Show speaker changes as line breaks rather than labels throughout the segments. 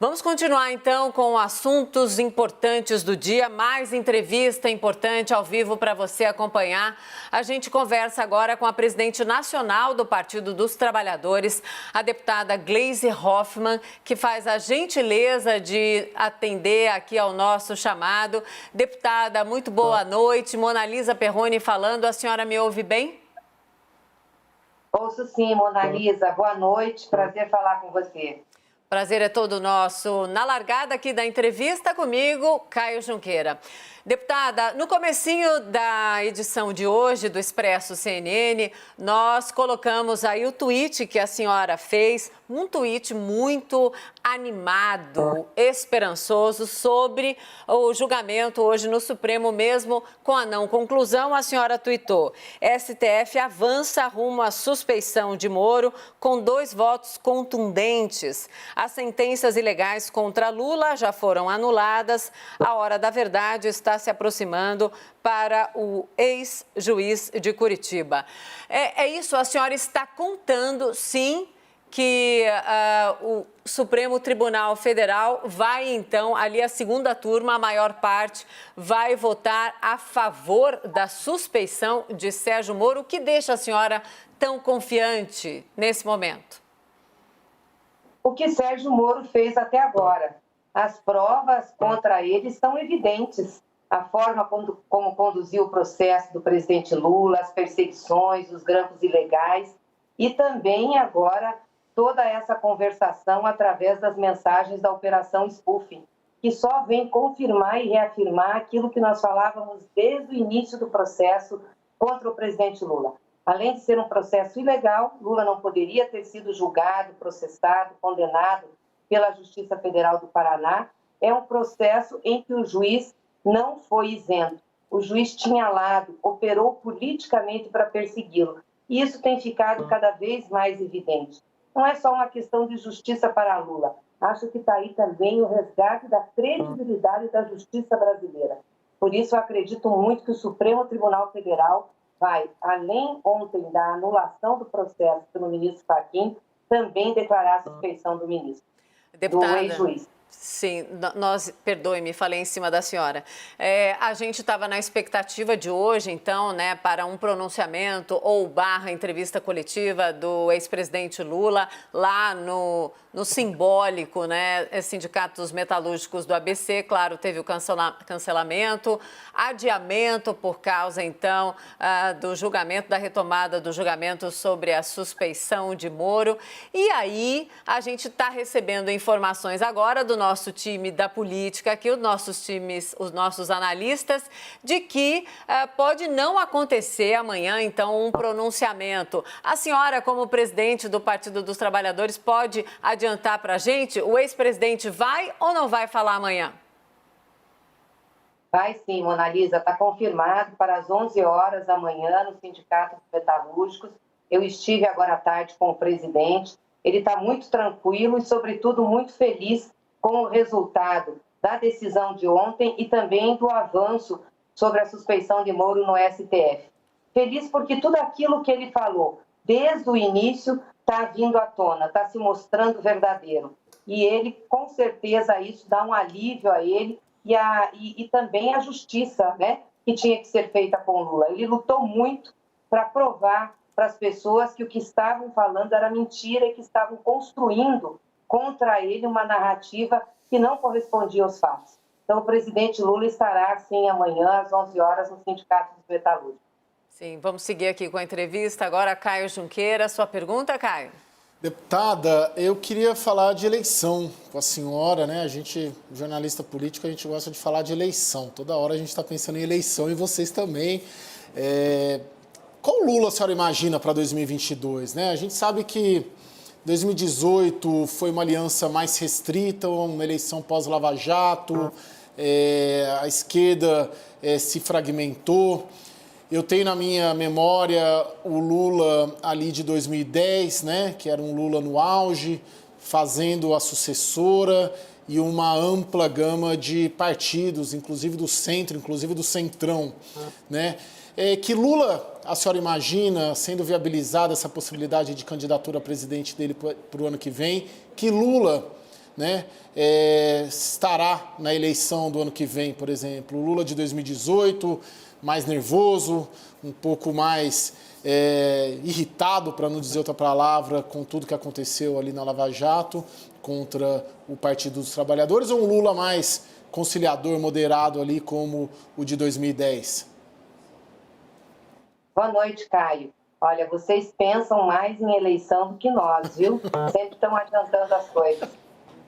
Vamos continuar então com assuntos importantes do dia, mais entrevista importante ao vivo para você acompanhar. A gente conversa agora com a presidente nacional do Partido dos Trabalhadores, a deputada Gleisi Hoffmann, que faz a gentileza de atender aqui ao nosso chamado. Deputada, muito boa noite. Mona Lisa Perrone falando, a senhora me ouve bem?
Ouço sim, Mona Lisa. Boa noite, prazer falar com você.
Prazer é todo nosso. Na largada aqui da entrevista comigo, Caio Junqueira. Deputada, no comecinho da edição de hoje do Expresso CNN, nós colocamos aí o tweet que a senhora fez, um tweet muito animado, esperançoso sobre o julgamento hoje no Supremo, mesmo com a não conclusão. A senhora tuitou: STF avança rumo à suspeição de Moro com 2 votos contundentes. As sentenças ilegais contra Lula já foram anuladas. A hora da verdade está se aproximando para o ex-juiz de Curitiba. É isso, a senhora está contando, sim, que o Supremo Tribunal Federal vai, então, ali a segunda turma, a maior parte, vai votar a favor da suspeição de Sérgio Moro. O que deixa a senhora tão confiante nesse momento?
O que Sérgio Moro fez até agora. As provas contra ele são evidentes. A forma como conduziu o processo do presidente Lula, as perseguições, os grampos ilegais e também agora toda essa conversação através das mensagens da Operação Spoofing, que só vem confirmar e reafirmar aquilo que nós falávamos desde o início do processo contra o presidente Lula. Além de ser um processo ilegal, Lula não poderia ter sido julgado, processado, condenado pela Justiça Federal do Paraná. É um processo em que o juiz não foi isento. O juiz tinha lado, operou politicamente para persegui-lo. E isso tem ficado cada vez mais evidente. Não é só uma questão de justiça para Lula. Acho que está aí também o resgate da credibilidade da justiça brasileira. Por isso, eu acredito muito que o Supremo Tribunal Federal vai, além ontem da anulação do processo pelo ministro Fachin, também declarar a suspeição do ministro, do ex-juiz.
Sim, perdoe-me, falei em cima da senhora. A gente estava na expectativa de hoje, então, né, para um pronunciamento ou entrevista coletiva do ex-presidente Lula lá no simbólico, né, Sindicato dos Metalúrgicos do ABC. Claro, teve o cancelamento, adiamento por causa, então, do julgamento, da retomada do julgamento sobre a suspeição de Moro. E aí, a gente está recebendo informações agora do nosso time da política aqui, os nossos analistas, de que pode não acontecer amanhã, então, um pronunciamento. A senhora, como presidente do Partido dos Trabalhadores, pode adiantar para a gente, o ex-presidente vai ou não vai falar amanhã?
Vai sim, Mona Lisa, está confirmado para as 11 horas da manhã no Sindicato dos Metalúrgicos. Eu estive agora à tarde com o presidente, ele está muito tranquilo e, sobretudo, muito feliz com o resultado da decisão de ontem e também do avanço sobre a suspeição de Moro no STF. Feliz porque tudo aquilo que ele falou desde o início está vindo à tona, está se mostrando verdadeiro. E ele, com certeza, isso dá um alívio a ele e também a justiça, né, que tinha que ser feita com Lula. Ele lutou muito para provar para as pessoas que o que estavam falando era mentira e que estavam construindo contra ele uma narrativa que não correspondia aos fatos. Então, o presidente Lula estará, sim, amanhã, às 11 horas, no Sindicato dos Metalúrgicos.
Sim, vamos seguir aqui com a entrevista. Agora, Caio Junqueira, sua pergunta, Caio?
Deputada, eu queria falar de eleição com a senhora, né? A gente, jornalista político, a gente gosta de falar de eleição. Toda hora a gente está pensando em eleição e vocês também. Qual Lula a senhora imagina para 2022, né? A gente sabe que 2018 foi uma aliança mais restrita, uma eleição pós-Lava Jato, a esquerda se fragmentou. Eu tenho na minha memória o Lula ali de 2010, né, que era um Lula no auge, fazendo a sucessora e uma ampla gama de partidos, inclusive do centro, inclusive do centrão, né? Que Lula, a senhora imagina, sendo viabilizada essa possibilidade de candidatura a presidente dele para o ano que vem, que Lula né, estará na eleição do ano que vem, por exemplo? O Lula de 2018, mais nervoso, um pouco mais irritado, para não dizer outra palavra, com tudo que aconteceu ali na Lava Jato contra o Partido dos Trabalhadores, ou um Lula mais conciliador, moderado ali, como o de 2010?
Boa noite, Caio. Olha, vocês pensam mais em eleição do que nós, viu? Sempre estão adiantando as coisas.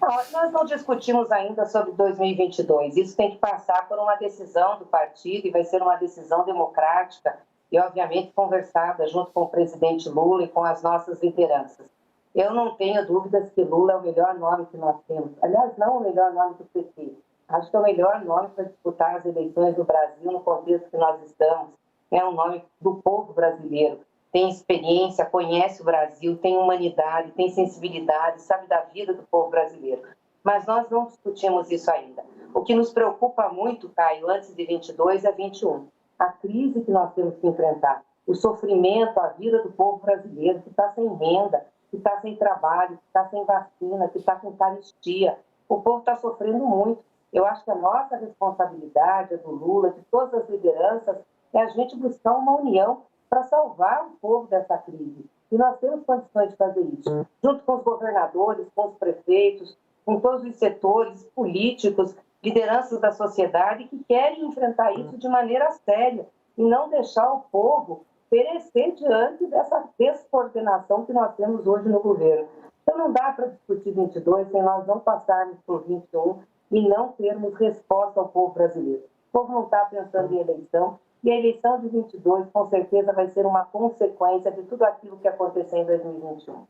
Não, nós não discutimos ainda sobre 2022. Isso tem que passar por uma decisão do partido e vai ser uma decisão democrática e, obviamente, conversada junto com o presidente Lula e com as nossas lideranças. Eu não tenho dúvidas que Lula é o melhor nome que nós temos. Aliás, não o melhor nome do PT. Acho que é o melhor nome para disputar as eleições do Brasil no contexto que nós estamos. É um nome do povo brasileiro. Tem experiência, conhece o Brasil, tem humanidade, tem sensibilidade, sabe da vida do povo brasileiro. Mas nós não discutimos isso ainda. O que nos preocupa muito, Caio, antes de 22 é 21. A crise que nós temos que enfrentar, o sofrimento, a vida do povo brasileiro que está sem renda, que está sem trabalho, que está sem vacina, que está com carestia. O povo está sofrendo muito. Eu acho que a nossa responsabilidade, a do Lula, de todas as lideranças, é a gente buscar uma união para salvar o povo dessa crise. E nós temos condições de fazer isso, junto com os governadores, com os prefeitos, com todos os setores políticos, lideranças da sociedade que querem enfrentar isso de maneira séria e não deixar o povo perecer diante dessa descoordenação que nós temos hoje no governo. Então não dá para discutir 22 sem nós não passarmos por 21 e não termos resposta ao povo brasileiro. O povo não está pensando em eleição, e a eleição de 22, com certeza, vai ser uma consequência de tudo aquilo que aconteceu em 2021.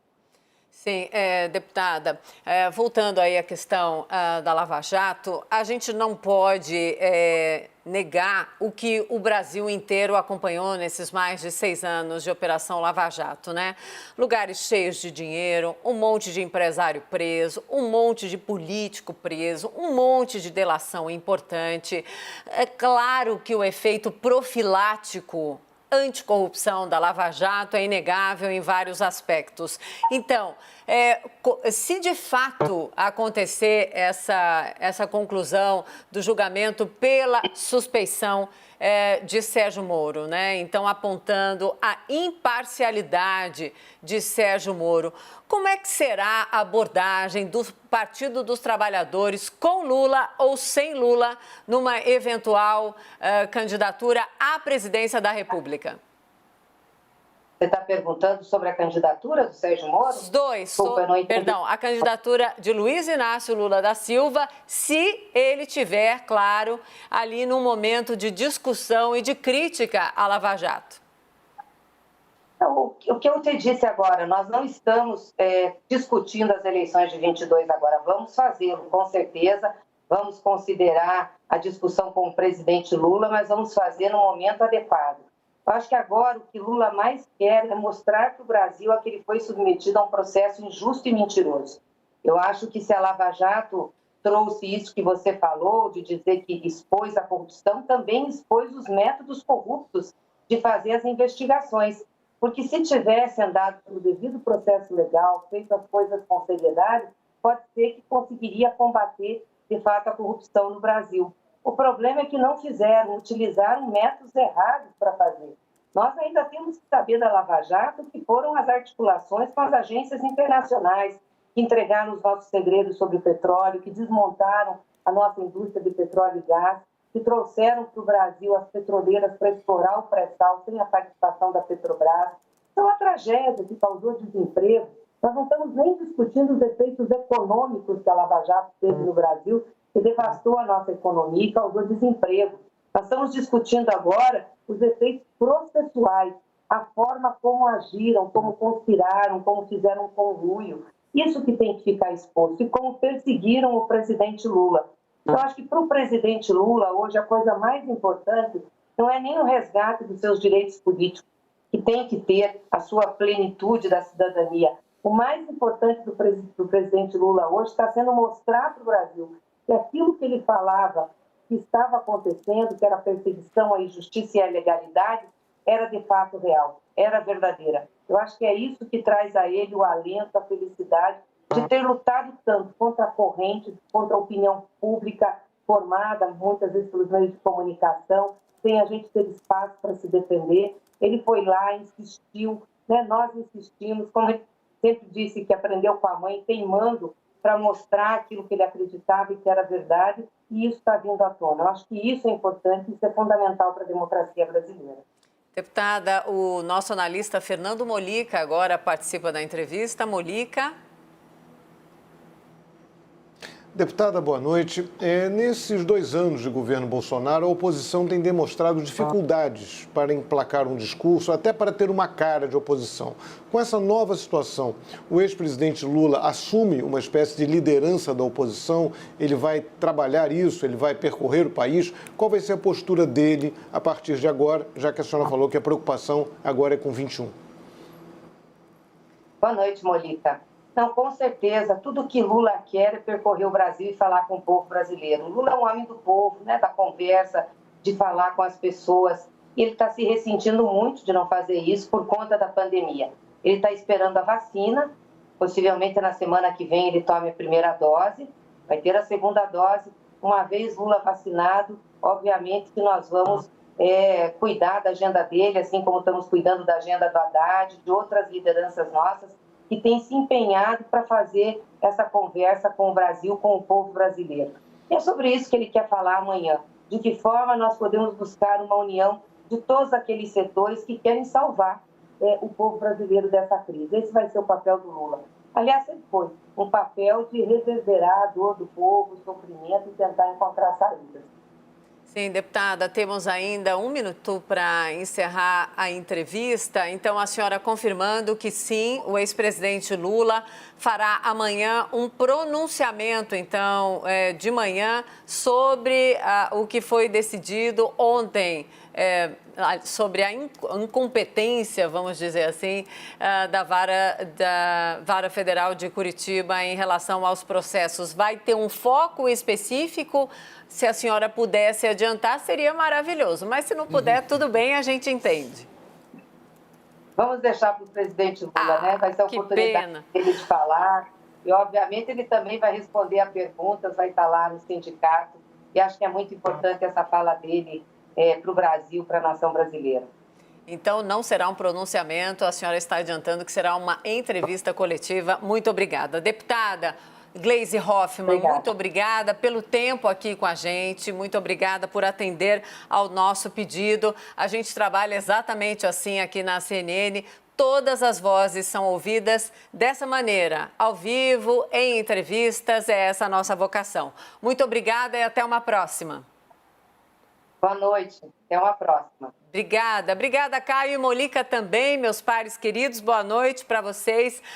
Sim, deputada, voltando aí à questão da Lava Jato, a gente não pode negar o que o Brasil inteiro acompanhou nesses mais de 6 anos de Operação Lava Jato, né? Lugares cheios de dinheiro, um monte de empresário preso, um monte de político preso, um monte de delação importante. É claro que o efeito profilático anticorrupção da Lava Jato é inegável em vários aspectos. Então, se de fato acontecer essa conclusão do julgamento pela suspeição de Sérgio Moro, né? Então, apontando a imparcialidade de Sérgio Moro, como é que será a abordagem do Partido dos Trabalhadores com Lula ou sem Lula numa eventual candidatura à presidência da República?
Você está perguntando sobre a candidatura do Sérgio Moro?
Os dois. Perdão, a candidatura de Luiz Inácio Lula da Silva, se ele tiver, claro, ali num momento de discussão e de crítica à Lava Jato.
O que eu te disse agora, nós não estamos discutindo as eleições de 22 agora, vamos fazê-lo, com certeza, vamos considerar a discussão com o presidente Lula, mas vamos fazer no momento adequado. Eu acho que agora o que Lula mais quer é mostrar para o Brasil que ele foi submetido a um processo injusto e mentiroso. Eu acho que se a Lava Jato trouxe isso que você falou, de dizer que expôs a corrupção, também expôs os métodos corruptos de fazer as investigações. Porque se tivesse andado pelo devido processo legal, feito as coisas com seriedade, pode ser que conseguiria combater, de fato, a corrupção no Brasil. O problema é que não fizeram, utilizaram métodos errados para fazer. Nós ainda temos que saber da Lava Jato que foram as articulações com as agências internacionais que entregaram os nossos segredos sobre o petróleo, que desmontaram a nossa indústria de petróleo e gás, que trouxeram para o Brasil as petroleiras para explorar o pré-sal sem a participação da Petrobras. Isso é uma tragédia que causou desemprego. Nós não estamos nem discutindo os efeitos econômicos que a Lava Jato teve no Brasil, que devastou a nossa economia e causou desemprego. Nós estamos discutindo agora os efeitos processuais, a forma como agiram, como conspiraram, como fizeram um conluio. Isso que tem que ficar exposto, e como perseguiram o presidente Lula. Eu acho que para o presidente Lula, hoje, a coisa mais importante não é nem o resgate dos seus direitos políticos, que tem que ter a sua plenitude da cidadania. O mais importante do presidente Lula hoje está sendo mostrar para o Brasil que aquilo que ele falava que estava acontecendo, que era a perseguição à injustiça e à ilegalidade, era de fato real, era verdadeira. Eu acho que é isso que traz a ele o alento, a felicidade de ter lutado tanto contra a corrente, contra a opinião pública formada, muitas vezes pelos meios de comunicação, sem a gente ter espaço para se defender. Ele foi lá, insistiu, né? Nós insistimos, como ele sempre disse que aprendeu com a mãe, teimando para mostrar aquilo que ele acreditava e que era verdade, e isso está vindo à tona. Eu acho que isso é importante, isso é fundamental para a democracia brasileira.
Deputada, o nosso analista Fernando Molica agora participa da entrevista. Molica.
Deputada, boa noite. Nesses 2 anos de governo Bolsonaro, a oposição tem demonstrado dificuldades para emplacar um discurso, até para ter uma cara de oposição. Com essa nova situação, o ex-presidente Lula assume uma espécie de liderança da oposição? Ele vai trabalhar isso? Ele vai percorrer o país? Qual vai ser a postura dele a partir de agora, já que a senhora falou que a preocupação agora é com 21?
Boa noite, Molica. Não, com certeza, tudo que Lula quer é percorrer o Brasil e falar com o povo brasileiro. Lula é um homem do povo, né, da conversa, de falar com as pessoas. E ele está se ressentindo muito de não fazer isso por conta da pandemia. Ele está esperando a vacina, possivelmente na semana que vem ele tome a primeira dose, vai ter a segunda dose. Uma vez Lula vacinado, obviamente que nós vamos cuidar da agenda dele, assim como estamos cuidando da agenda do Haddad, de outras lideranças nossas, que tem se empenhado para fazer essa conversa com o Brasil, com o povo brasileiro. E é sobre isso que ele quer falar amanhã, de que forma nós podemos buscar uma união de todos aqueles setores que querem salvar o povo brasileiro dessa crise. Esse vai ser o papel do Lula. Aliás, sempre foi um papel de reverberar a dor do povo, o sofrimento e tentar encontrar saídas.
Sim, deputada, temos ainda 1 minuto para encerrar a entrevista. Então, a senhora confirmando que sim, o ex-presidente Lula fará amanhã um pronunciamento, então, de manhã, sobre o que foi decidido ontem, sobre a incompetência, vamos dizer assim, da Vara Federal de Curitiba em relação aos processos. Vai ter um foco específico? Se a senhora pudesse adiantar, seria maravilhoso. Mas se não puder, tudo bem, a gente entende.
Vamos deixar para o presidente Lula, né? Vai ser a oportunidade dele de falar. E, obviamente, ele também vai responder a perguntas, vai estar lá no sindicato. E acho que é muito importante essa fala dele para o Brasil, para a nação brasileira.
Então, não será um pronunciamento, a senhora está adiantando que será uma entrevista coletiva. Muito obrigada. Deputada Gleisi Hoffmann, muito obrigada pelo tempo aqui com a gente, muito obrigada por atender ao nosso pedido. A gente trabalha exatamente assim aqui na CNN. Todas as vozes são ouvidas dessa maneira, ao vivo, em entrevistas, é essa a nossa vocação. Muito obrigada e até uma próxima.
Boa noite, até uma próxima.
Obrigada, Caio e Molica também, meus pares queridos, boa noite para vocês.